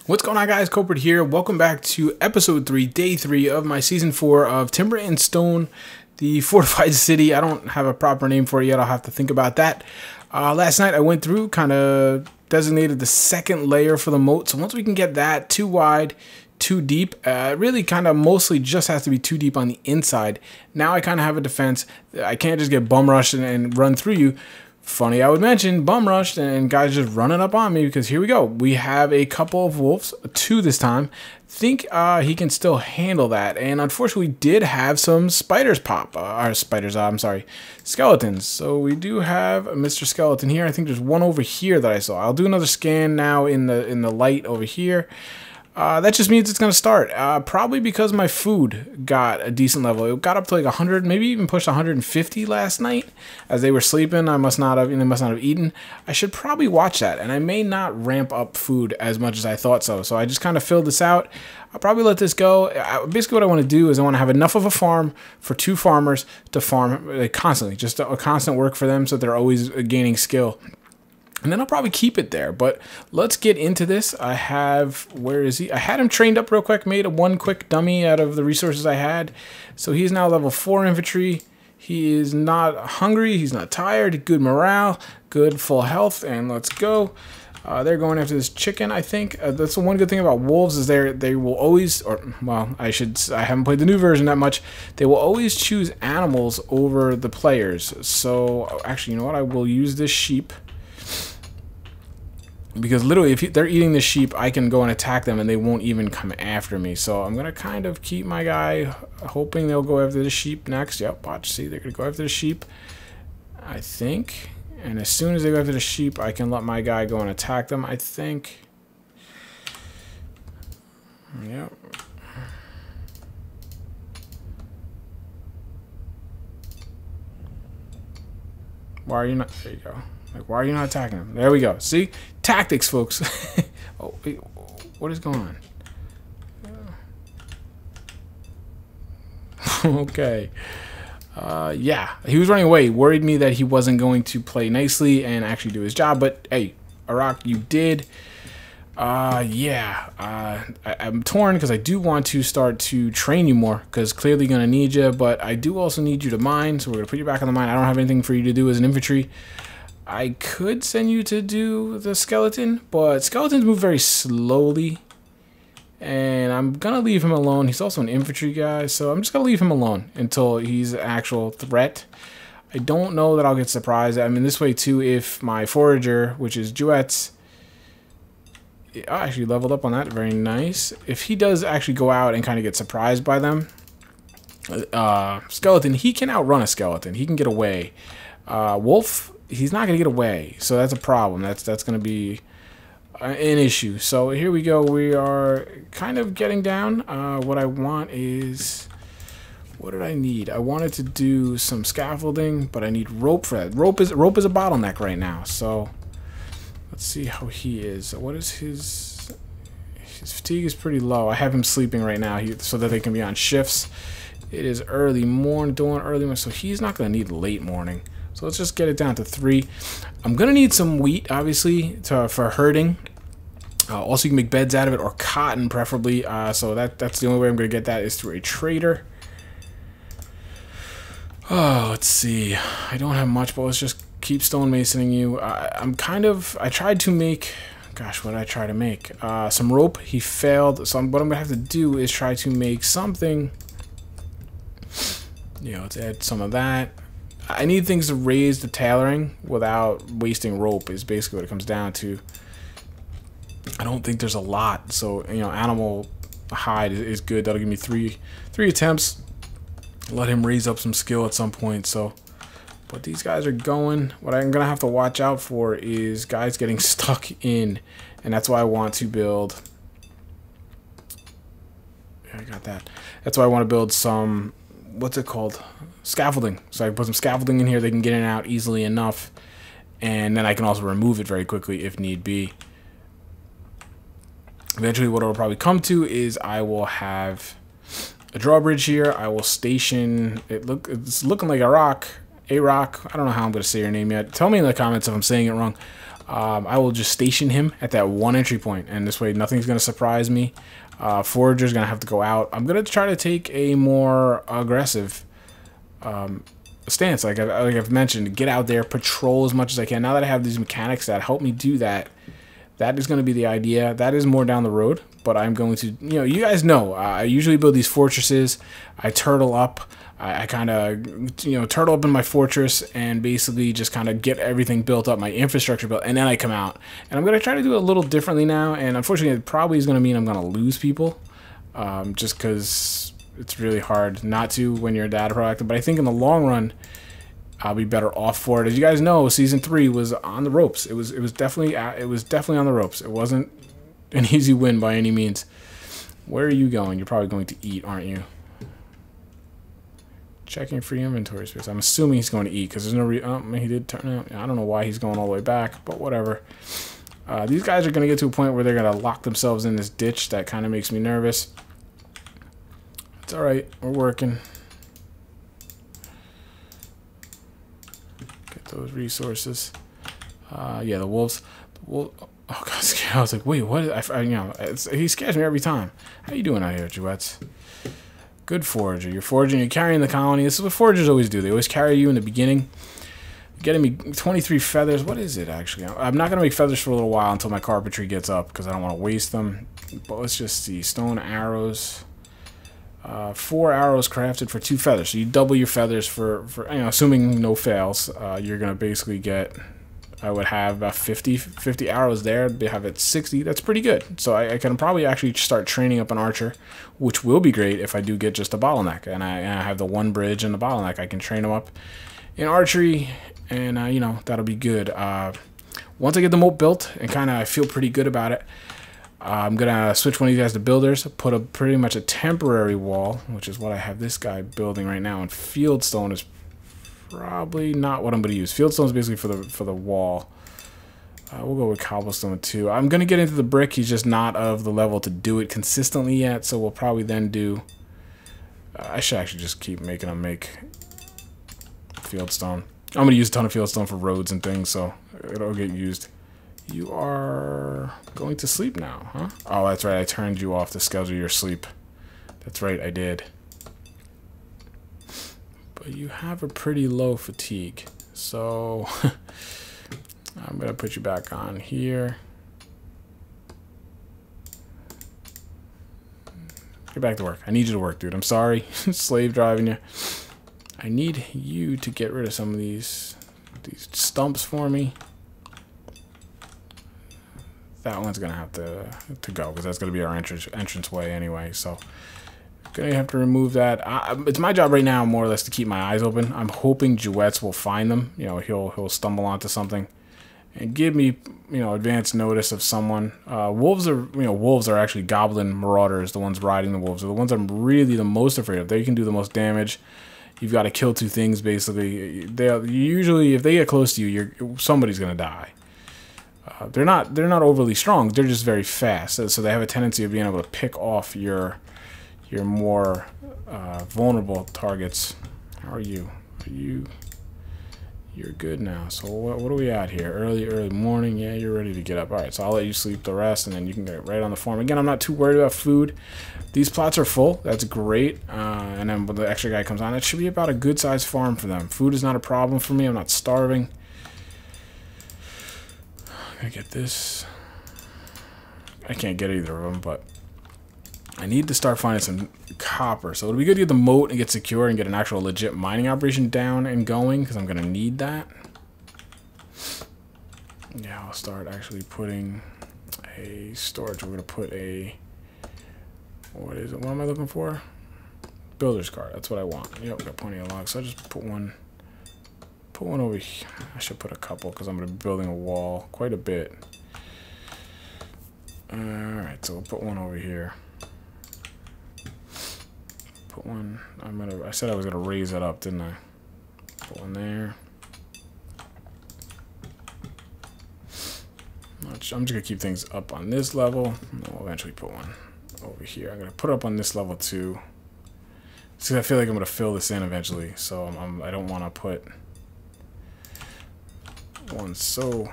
What's going on, guys? Copert here. Welcome back to episode 3, day 3 of my season 4 of Timber and Stone, the Fortified City. I don't have a proper name for it yet. I'll have to think about that. Last night I went through, kind of designated the second layer for the moat. So once we can get that too wide, too deep, really kind of mostly just has to be too deep on the inside. Now I kind of have a defense. I can't just get bum rushed and run through you. Funny I would mention bum rushed and guys just running up on me, because here we go. We have a couple of wolves, 2 this time. Think he can still handle that. And unfortunately we did have some spiders pop. Skeletons. So we do have Mr. Skeleton here. I think there's one over here that I saw. I'll do another scan now in the light over here. That just means it's going to start. Probably because my food got a decent level. It got up to like 100, maybe even pushed 150 last night. As they were sleeping, they must not have eaten. I should probably watch that, and I may not ramp up food as much as I thought so. So I just kind of filled this out. I'll probably let this go. Basically what I want to do is I want to have enough of a farm for 2 farmers to farm constantly. Just a constant work for them so they're always gaining skill. And then I'll probably keep it there. But let's get into this. I have, where is he? I had him trained up real quick, made one quick dummy out of the resources I had. So he's now level 4 infantry. He is not hungry, he's not tired, good morale, good full health, and let's go. They're going after this chicken, I think. That's the one good thing about wolves, is they will always, or well, I haven't played the new version that much. They will always choose animals over the players. So actually, you know what? I will use this sheep. Because literally, if they're eating the sheep, I can go and attack them and they won't even come after me. So I'm going to kind of keep my guy, hoping they'll go after the sheep next. Yep, watch, see, they're going to go after the sheep, I think. And as soon as they go after the sheep, I can let my guy go and attack them, I think. Yep. Why are you not? There you go. Like, why are you not attacking him? There we go. See? Tactics, folks. Oh, wait, what is going on? Okay. Yeah, he was running away. Worried me that he wasn't going to play nicely and actually do his job. But, hey, Arak, you did. Yeah. I'm torn because I do want to start to train you more, because clearly going to need you. But I do also need you to mine, so we're going to put you back on the mine. I don't have anything for you to do as an infantry. I could send you to do the skeleton, but skeletons move very slowly, and I'm gonna leave him alone. He's also an infantry guy, so I'm just gonna leave him alone until he's an actual threat. I don't know that I'll get surprised. I mean, this way too, if my forager, which is Duets, I actually leveled up on that, very nice. If he does actually go out and kind of get surprised by them, skeleton, he can outrun a skeleton. He can get away. Wolf, he's not gonna get away, so that's a problem. That's gonna be an issue. So here we go. We are kind of getting down. What I want is, what did I need? I wanted to do some scaffolding, but I need rope for that. Rope is a bottleneck right now. So let's see how he is. What is his fatigue is pretty low. I have him sleeping right now so that they can be on shifts. It is early morning, so he's not gonna need late morning. So let's just get it down to 3. I'm going to need some wheat, obviously, for herding. Also, you can make beds out of it, or cotton, preferably. So that's the only way I'm going to get that, is through a trader. Oh, let's see. I don't have much, but let's just keep stonemasoning you. I tried to make... Gosh, what did I try to make? Some rope. He failed. So what I'm going to have to do is try to make something. Let's add some of that. I need things to raise the tailoring without wasting rope, is basically what it comes down to. I don't think there's a lot, so animal hide is good. That'll give me three attempts. Let him raise up some skill at some point. So, but these guys are going. What I'm gonna have to watch out for is guys getting stuck in, and that's why I want to build. Yeah, I got that. That's why I want to build some. What's it called? Scaffolding. So I can put some scaffolding in here. They can get in and out easily enough, and then I can also remove it very quickly if need be. Eventually, what it'll probably come to is I will have a drawbridge here. I will station it's looking like a rock. I don't know how I'm going to say your name yet. Tell me in the comments if I'm saying it wrong. I will just station him at that one entry point, and this way nothing's going to surprise me. Forager's going to have to go out. I'm going to try to take a more aggressive stance, like I've mentioned. Get out there, patrol as much as I can. Now that I have these mechanics that help me do that, that is going to be the idea. That is more down the road, but I'm going to, you guys know, I usually build these fortresses. I turtle up. I kind of, turtle up in my fortress and basically just kind of get everything built up, my infrastructure built, and then I come out. And I'm going to try to do it a little differently now, and unfortunately it probably is going to mean I'm going to lose people, just because it's really hard not to when you're data proactive. But I think in the long run, I'll be better off for it. As you guys know, Season 3 was on the ropes. It was definitely on the ropes. It wasn't an easy win by any means. Where are you going? You're probably going to eat, aren't you? Checking free inventory space. I'm assuming he's going to eat because there's no he did turn out. I don't know why he's going all the way back, but whatever. These guys are going to get to a point where they're going to lock themselves in this ditch. That kind of makes me nervous. It's all right. We're working. Get those resources. Yeah, the wolves. Oh God, I was like, wait, what? He scares me every time. How you doing out here, Jouettes? Good forager. You're foraging. You're carrying the colony. This is what foragers always do. They always carry you in the beginning. Getting me 23 feathers. What is it, actually? I'm not going to make feathers for a little while until my carpentry gets up because I don't want to waste them. But let's just see. Stone arrows. 4 arrows crafted for 2 feathers. So you double your feathers for assuming no fails. You're going to basically get... I would have about 50 arrows there. They have it 60. That's pretty good. So I can probably actually start training up an archer, which will be great if I do get just a bottleneck. And I have the one bridge and the bottleneck. I can train them up in archery, and that'll be good. Once I get the moat built and kind of I feel pretty good about it, I'm gonna switch one of you guys to builders. Put pretty much a temporary wall, which is what I have this guy building right now. And fieldstone is probably not what I'm going to use. Fieldstone is basically for the wall. We'll go with cobblestone too. I'm going to get into the brick. He's just not of the level to do it consistently yet, so we'll probably then do... I should actually just keep making him make fieldstone. I'm going to use a ton of fieldstone for roads and things, so it'll get used. You are going to sleep now, huh? Oh, that's right. I turned you off to schedule your sleep. That's right, I did. You have a pretty low fatigue, so I'm gonna put you back on here. Get back to work. I need you to work, dude. I'm sorry, slave driving you. I need you to get rid of some of these stumps for me. That one's gonna have to go because that's gonna be our entrance way anyway. So. Gonna have to remove that. It's my job right now, more or less, to keep my eyes open. I'm hoping Jouettes will find them. He'll stumble onto something and give me, advance notice of someone. Wolves are actually goblin marauders. The ones riding the wolves are the ones I'm really the most afraid of. They can do the most damage. You've got to kill 2 things basically. Usually, if they get close to you, somebody's gonna die. They're not overly strong. They're just very fast. So they have a tendency of being able to pick off your more vulnerable targets. How are you? You're good now. So what are we at here? Early morning. Yeah, you're ready to get up. All right, so I'll let you sleep the rest, and then you can get right on the farm. Again, I'm not too worried about food. These plots are full. That's great. And then when the extra guy comes on, it should be about a good-sized farm for them. Food is not a problem for me. I'm not starving. I'm gonna get this. I can't get either of them, but I need to start finding some copper. So it'll be good to get the moat and get secure and get an actual legit mining operation down and going, because I'm going to need that. Yeah, I'll start actually putting a storage. We're going to put a... What is it? What am I looking for? Builder's cart. That's what I want. Yep, got plenty of logs. So I'll just put one over here. I should put a couple because I'm going to be building a wall quite a bit. Alright, so we'll put one over here. Put one. I said I was gonna raise it up, didn't I? Put one there. I'm just gonna keep things up on this level. I'll eventually put one over here. I'm gonna put it up on this level too. See, I feel like I'm gonna fill this in eventually, so I don't want to put one so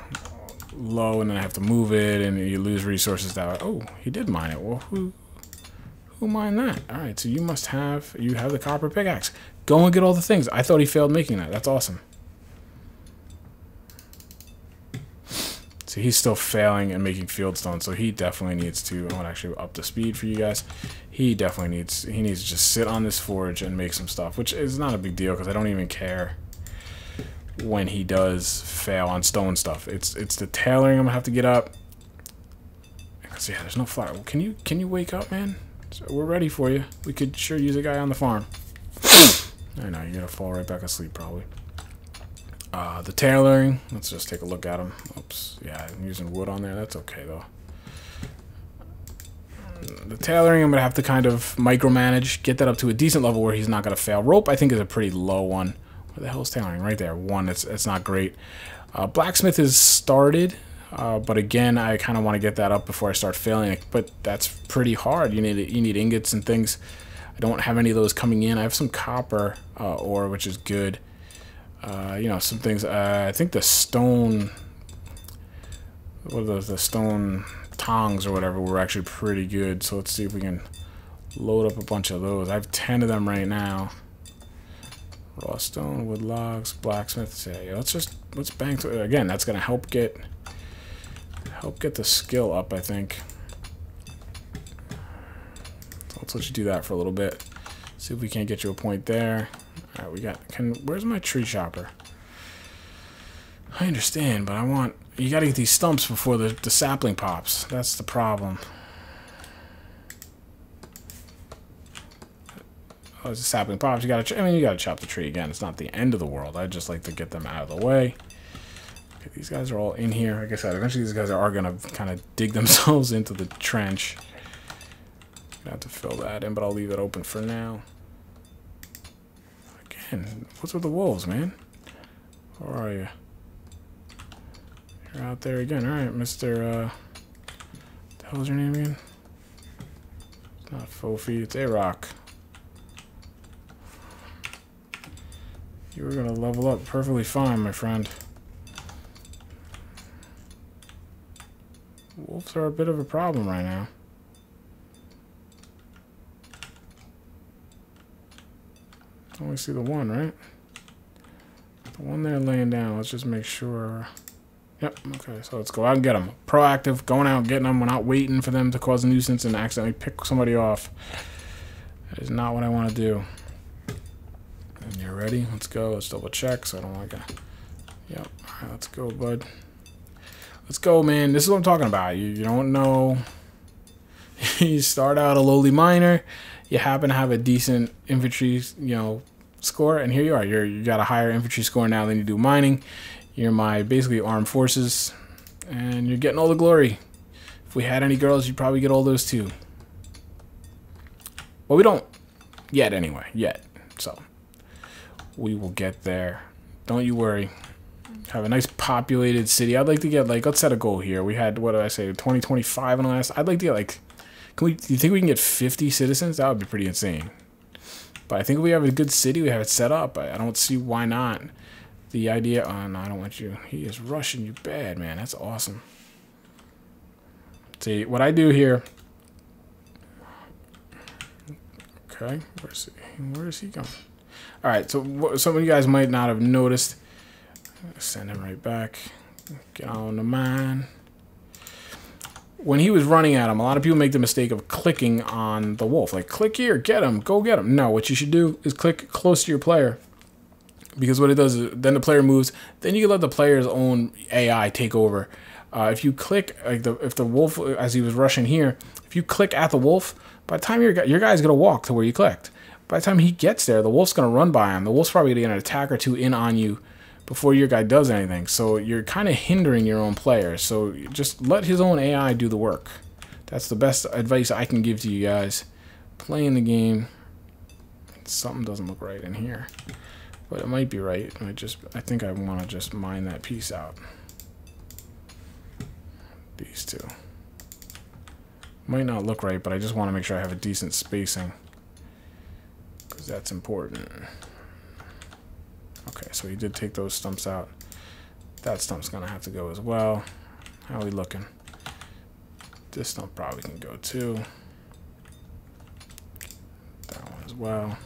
low, and then I have to move it, and you lose resources that way. Oh, he did mine it. Well, who mined that? All right, so you have the copper pickaxe. Go and get all the things. I thought he failed making that. That's awesome. So he's still failing and making fieldstone, so he definitely needs to. I want to actually up the speed for you guys. He definitely needs to just sit on this forge and make some stuff, which is not a big deal because I don't even care when he does fail on stone stuff. It's the tailoring I'm gonna have to get up. Because yeah, there's no flour. Well, can you wake up, man? So we're ready for you. We could sure use a guy on the farm. I know you're gonna fall right back asleep probably. The tailoring, let's just take a look at him. Oops, yeah, I'm using wood on there. That's okay though. The tailoring, I'm gonna have to kind of micromanage, get that up to a decent level where he's not gonna fail. Rope, I think, is a pretty low one. Where the hell is tailoring? Right there, 1. It's not great. Blacksmith is started, but again, I kind of want to get that up before I start failing. But that's pretty hard. You need ingots and things. I don't have any of those coming in. I have some copper ore, which is good. You know, some things. I think the stone, what are those? The stone tongs or whatever were actually pretty good. So let's see if we can load up a bunch of those. I have 10 of them right now. Raw stone, wood logs, blacksmith. So yeah, let's bang through. Again, that's gonna help get the skill up, I think. So let's let you do that for a little bit. See if we can't get you a point there. All right, where's my tree chopper? I understand, but you gotta get these stumps before the sapling pops. That's the problem. Oh, it's a sapling pops. You gotta chop the tree again. It's not the end of the world. I just like to get them out of the way. Okay, these guys are all in here. Like I said, eventually these guys are gonna kind of dig themselves into the trench. Gonna have to fill that in, but I'll leave it open for now. Again, what's with the wolves, man? Where are you? You're out there again. All right, Mr. What the hell is your name again? It's not Fofi. It's A-Rock. You were gonna level up perfectly fine, my friend. Wolves are a bit of a problem right now. Only see the one, right? The one there laying down. Let's just make sure. Yep, okay, so let's go out and get them. Proactive, going out and getting them. We're not waiting for them to cause a nuisance and accidentally pick somebody off. That is not what I want to do. And you're ready? Let's go. Let's double check so I don't like a... Yep, alright, let's go, bud. Let's go, man. This is what I'm talking about. You don't know... You start out a lowly miner. You happen to have a decent infantry, score, and here you are. You got a higher infantry score now than you do mining. You're my basically armed forces, and you're getting all the glory. If we had any girls, you'd probably get all those too. Well, we don't yet anyway, so we will get there. Don't you worry. Have a nice populated city. I'd like to get, let's set a goal here. We had, what did I say, 2025 in the last. I'd like to get, do you think we can get 50 citizens? That would be pretty insane. But I think if we have a good city, we have it set up. I don't see why not. The idea, oh no, I don't want you. He is rushing you bad, man. That's awesome. See, what I do here. Okay, where is he going? All right, so some of you guys might not have noticed. Send him right back. Get on the mine. When he was running at him, a lot of people make the mistake of clicking on the wolf. Like, click here, get him, go get him. No, what you should do is click close to your player. Because what it does is then the player moves. Then you can let the player's own AI take over. If you click, if the wolf, as he was rushing here, if you click at the wolf, by the time your guy's going to walk to where you clicked. By the time he gets there, the wolf's going to run by him. The wolf's probably going to get an attack or two in on you before your guy does anything. So you're kind of hindering your own player. So just let his own AI do the work. That's the best advice I can give to you guys. Playing the game. Something doesn't look right in here. But it might be right. I think I want to just mine that piece out. These two. Might not look right, but I just want to make sure I have a decent spacing. Because that's important. Okay, so he did take those stumps out. That stump's going to have to go as well. How are we looking? This stone probably can go too. That one as well.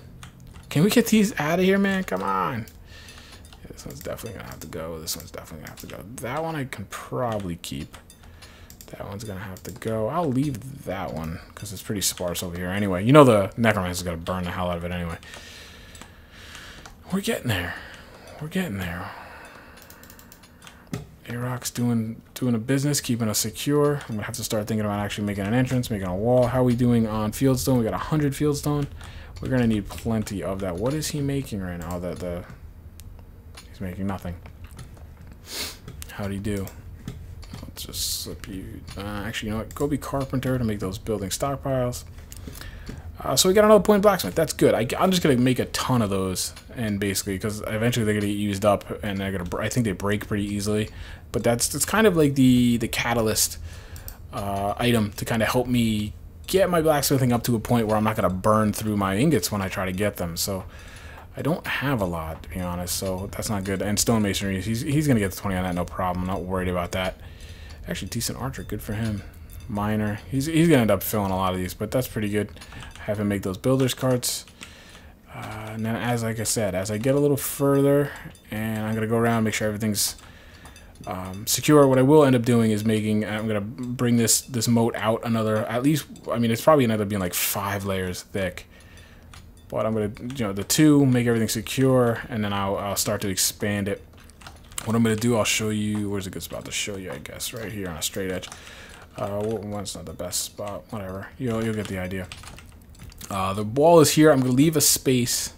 Can we get these out of here, man? Come on. Yeah, this one's definitely gonna have to go. This one's definitely gonna have to go. That one I can probably keep. That one's gonna have to go. I'll leave that one because it's pretty sparse over here anyway. You know the necromancer's gonna burn the hell out of it anyway. We're getting there. We're getting there. A-Rock's doing a business, keeping us secure. I'm gonna have to start thinking about actually making an entrance, making a wall. How are we doing on fieldstone? We got 100 fieldstone. We're gonna need plenty of that. What is he making right now? He's making nothing. How'd he do? Let's just slip you. Actually, you know what? Go be carpenter to make those building stockpiles. So we got another point blacksmith. That's good. I'm just gonna make a ton of those, and basically, because eventually they're gonna get used up, and I think they break pretty easily. But it's kind of like the catalyst item to kind of help me get my blacksmithing up to a point where I'm not gonna burn through my ingots when I try to get them. So I don't have a lot, to be honest. So that's not good. And stonemasonry, he's gonna get the 20 on that, no problem. I'm not worried about that. Actually, decent archer, good for him. Miner, he's gonna end up filling a lot of these, but that's pretty good. Have him make those builder's carts. And then, like I said, as I get a little further, and I'm gonna go around, make sure everything's secure. What I will end up doing is I'm gonna bring this moat out another, at least. I mean, it's probably gonna end up being like 5 layers thick. But I'm gonna, the 2, make everything secure, and then I'll start to expand it. What I'm gonna do, I'll show you. Where's a good spot to show you? I guess right here on a straight edge. One's not the best spot. Whatever. You'll get the idea. The wall is here. I'm going to leave a space,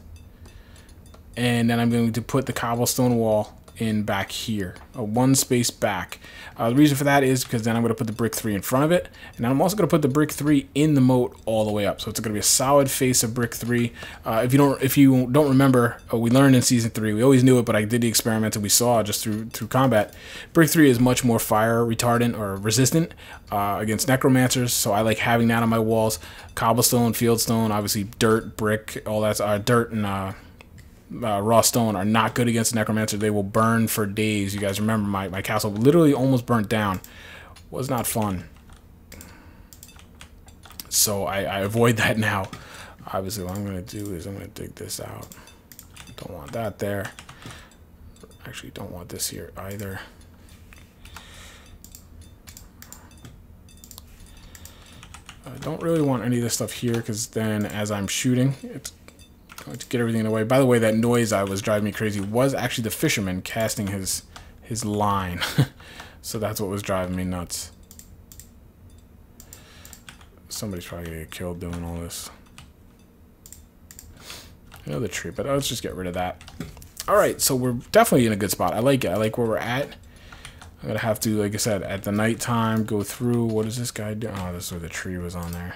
and then I'm going to put the cobblestone wall in back here, one space back. The reason for that is because then I'm going to put the brick 3 in front of it, and then I'm also going to put the brick 3 in the moat all the way up. So it's going to be a solid face of brick 3. If you don't remember, we learned in season 3. We always knew it, but I did the experiment and we saw just through combat. Brick 3 is much more fire retardant or resistant against necromancers. So I like having that on my walls. Cobblestone, fieldstone, obviously dirt, brick, all that's dirt and raw stone are not good against the necromancer. They will burn for days. You guys remember my castle literally almost burnt down. Was not fun. So I avoid that now. Obviously what I'm going to do is I'm going to dig this out. Don't want that there. Actually don't want this here either. I don't really want any of this stuff here because then as I'm shooting, it's going to get everything away. By the way, that noise I was driving me crazy was actually the fisherman casting his line. So that's what was driving me nuts. Somebody's probably going to get killed doing all this. Another tree, but let's just get rid of that. Alright, so we're definitely in a good spot. I like it. I like where we're at. I'm going to have to, like I said, at the nighttime, go through. What is this guy doing? Oh, this is where the tree was on there.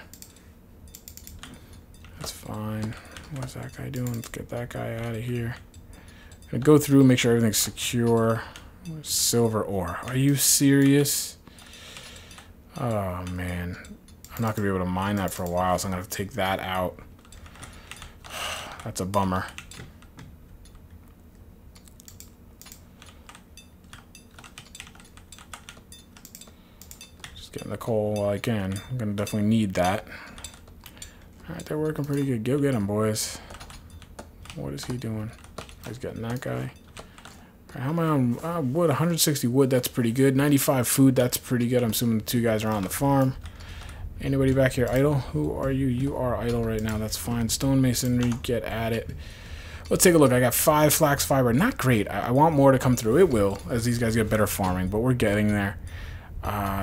That's fine. What's that guy doing? Let's get that guy out of here. I'm going to go through, make sure everything's secure. Silver ore. Are you serious? Oh, man. I'm not going to be able to mine that for a while, so I'm going to have to take that out. That's a bummer. Just getting the coal while I can. I'm going to definitely need that. Alright, they're working pretty good. Go get them, boys. What is he doing? He's getting that guy. Right, how am I on wood? 160 wood, that's pretty good. 95 food, that's pretty good. I'm assuming the 2 guys are on the farm. Anybody back here idle? Who are you? You are idle right now. That's fine. Stonemasonry, get at it. Let's take a look. I got 5 flax fiber. Not great. I want more to come through. It will, as these guys get better farming, but we're getting there.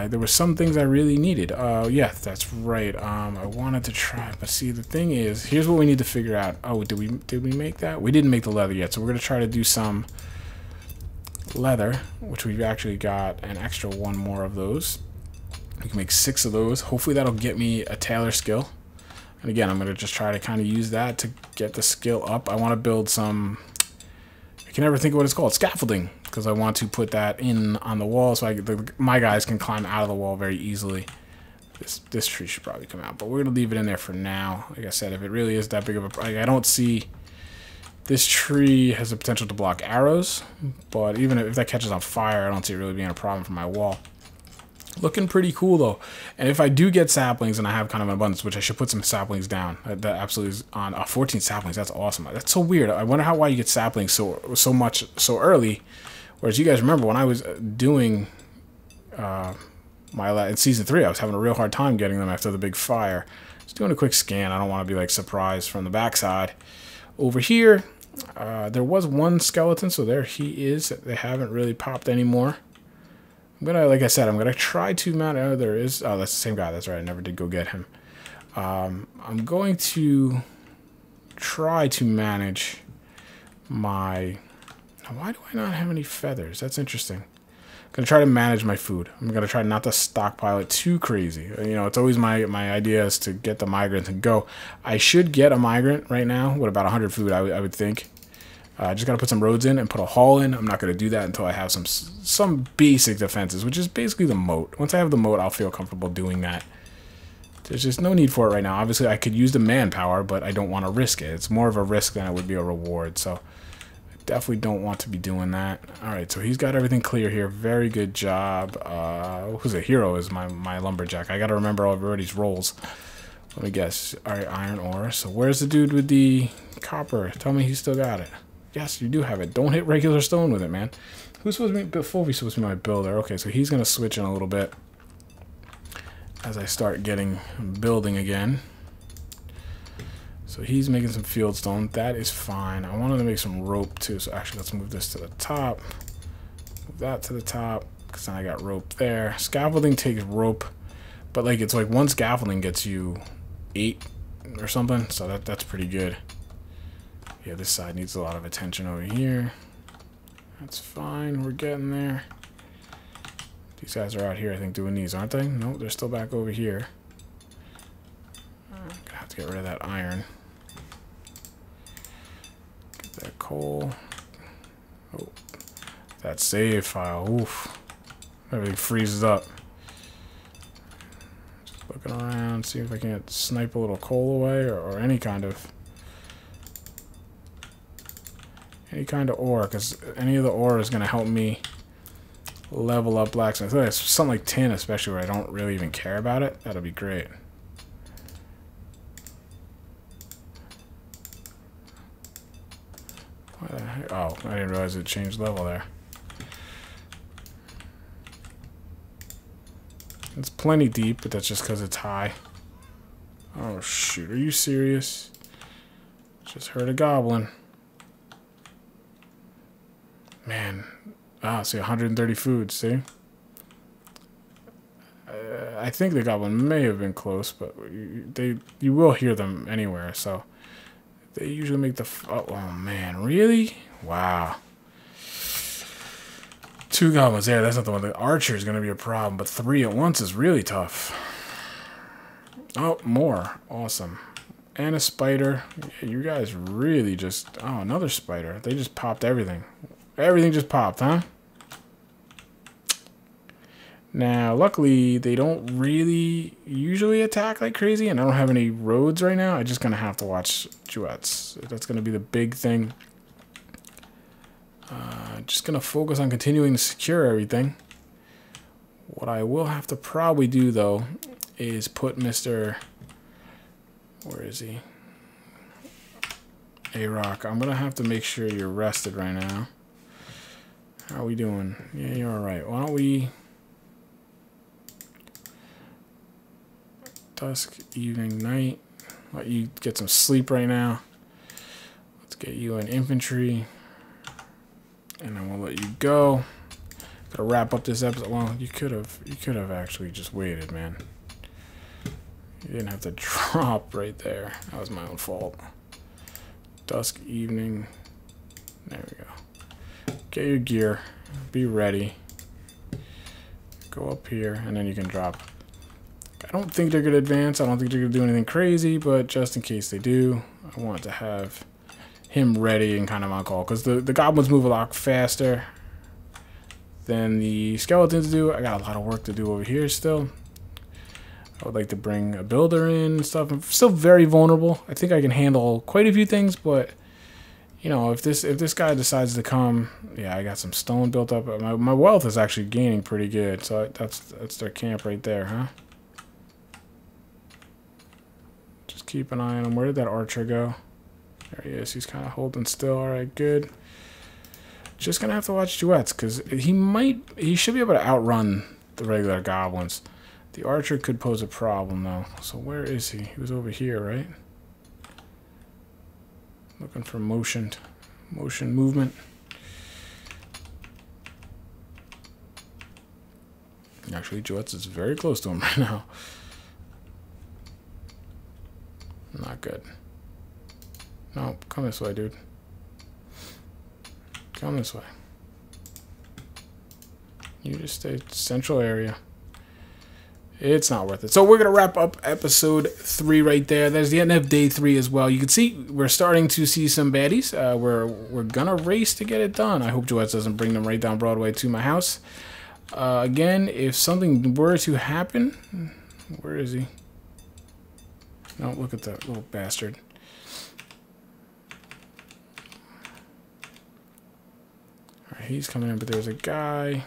There were some things I really needed. Yeah, that's right. I wanted to try, but see, the thing is, here's what we need to figure out. Oh, did we make that? We didn't make the leather yet, so we're gonna try to do some leather, which we've actually got an extra 1 more of those. We can make 6 of those. Hopefully that'll get me a tailor skill. And again, I'm gonna just try to kind of use that to get the skill up. I want to build some. I can never think of what it's called. Scaffolding. Because I want to put that in on the wall so my guys can climb out of the wall very easily. This tree should probably come out, but we're going to leave it in there for now. Like I said, if it really is that big of a... I don't see... This tree has the potential to block arrows, but even if that catches on fire, I don't see it really being a problem for my wall. Looking pretty cool though. And if I do get saplings and I have kind of an abundance, which I should put some saplings down. That absolutely is on 14 saplings. That's awesome. That's so weird. I wonder why you get saplings so much so early. Whereas you guys remember when I was doing in season 3, I was having a real hard time getting them after the big fire. Just doing a quick scan. I don't want to be like surprised from the backside. Over here, there was one skeleton, so there he is. They haven't really popped anymore. I'm gonna, like I said, I'm gonna try to mount. Oh, there is. Oh, that's the same guy. That's right. I never did go get him. I'm going to try to manage my. Why do I not have any feathers? That's interesting. I'm gonna try to manage my food. I'm gonna try not to stockpile it too crazy. You know, it's always my idea is to get the migrants and go. I should get a migrant right now with about 100 food. I would think. Just gotta put some roads in and put a hall in. I'm not gonna do that until I have some basic defenses, which is basically the moat. Once I have the moat, I'll feel comfortable doing that. There's just no need for it right now. Obviously, I could use the manpower, but I don't want to risk it. It's more of a risk than it would be a reward. So I definitely don't want to be doing that. All right, so he's got everything clear here. Very good job. Who's a hero is my lumberjack. I gotta remember everybody's roles. Let me guess. All right, iron ore. So where's the dude with the copper? Tell me he's still got it. Yes, you do have it. Don't hit regular stone with it, man. Who's supposed to be, Fulvy's supposed to be my builder. Okay, so he's going to switch in a little bit as I start getting building again. So he's making some field stone. That is fine. I wanted to make some rope too. So actually, let's move this to the top. Move that to the top because then I got rope there. Scaffolding takes rope, but like it's like one scaffolding gets you 8 or something. So that's pretty good. Yeah, this side needs a lot of attention over here. That's fine. We're getting there. These guys are out here, I think, doing these, aren't they? Nope, they're still back over here. I'm going to have to get rid of that iron. Get that coal. Oh, that save file. Oof. Everything freezes up. Just looking around, see if I can snipe a little coal away or any kind of ore, because any of the ore is going to help me level up blacksmith. It's something like tin, especially where I don't really even care about it. That'll be great. Why the heck? Oh, I didn't realize it changed level there. It's plenty deep, but that's just because it's high. Oh shoot, are you serious? Just heard a goblin. Man, see 130 food, see? I think the goblin may have been close, but you will hear them anywhere, so they usually make the... Oh, man, really? Wow. 2 goblins there, that's not the one. The archer is going to be a problem, but 3 at once is really tough. Oh, more. Awesome. And a spider. Yeah, you guys really just... Oh, another spider. They just popped everything. Everything just popped, huh? Now, luckily, they don't really usually attack like crazy, and I don't have any roads right now. I'm just going to have to watch duets. That's going to be the big thing. Just going to focus on continuing to secure everything. What I will have to probably do, though, is put Mr... Where is he? A-Rock. I'm going to have to make sure you're rested right now. How are we doing? Yeah, you're alright. Why don't we... Dusk, evening, night. Let you get some sleep right now. Let's get you in infantry. And then we'll let you go. Gotta wrap up this episode. Well, you could have actually just waited, man. You didn't have to drop right there. That was my own fault. Dusk, evening. There we go. Get your gear. Be ready. Go up here, and then you can drop. I don't think they're going to advance. I don't think they're going to do anything crazy, but just in case they do, I want to have him ready and kind of on call. Because the goblins move a lot faster than the skeletons do. I got a lot of work to do over here still. I would like to bring a builder in and stuff. I'm still very vulnerable. I think I can handle quite a few things, but... You know, if this guy decides to come, yeah, I got some stone built up. My wealth is actually gaining pretty good. So that's their camp right there, huh? Just keep an eye on him. Where did that archer go? There he is. He's kind of holding still. All right, good. Just gonna have to watch duets because he should be able to outrun the regular goblins. The archer could pose a problem though. So where is he? He was over here, right? Looking for motion movement. Actually, Jouetz is very close to him right now. Not good. No, come this way, dude. Come this way. You just stay central area. It's not worth it. So we're going to wrap up episode 3 right there. There's the end of day 3 as well. You can see we're starting to see some baddies. We're going to race to get it done. I hope Jouetz doesn't bring them right down Broadway to my house. Again, if something were to happen... Where is he? No, look at that little bastard. Alright, he's coming in, but there's a guy...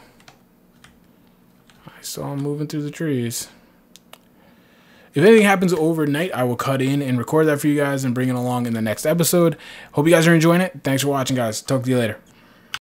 I saw him moving through the trees. If anything happens overnight, I will cut in and record that for you guys and bring it along in the next episode. Hope you guys are enjoying it. Thanks for watching, guys. Talk to you later.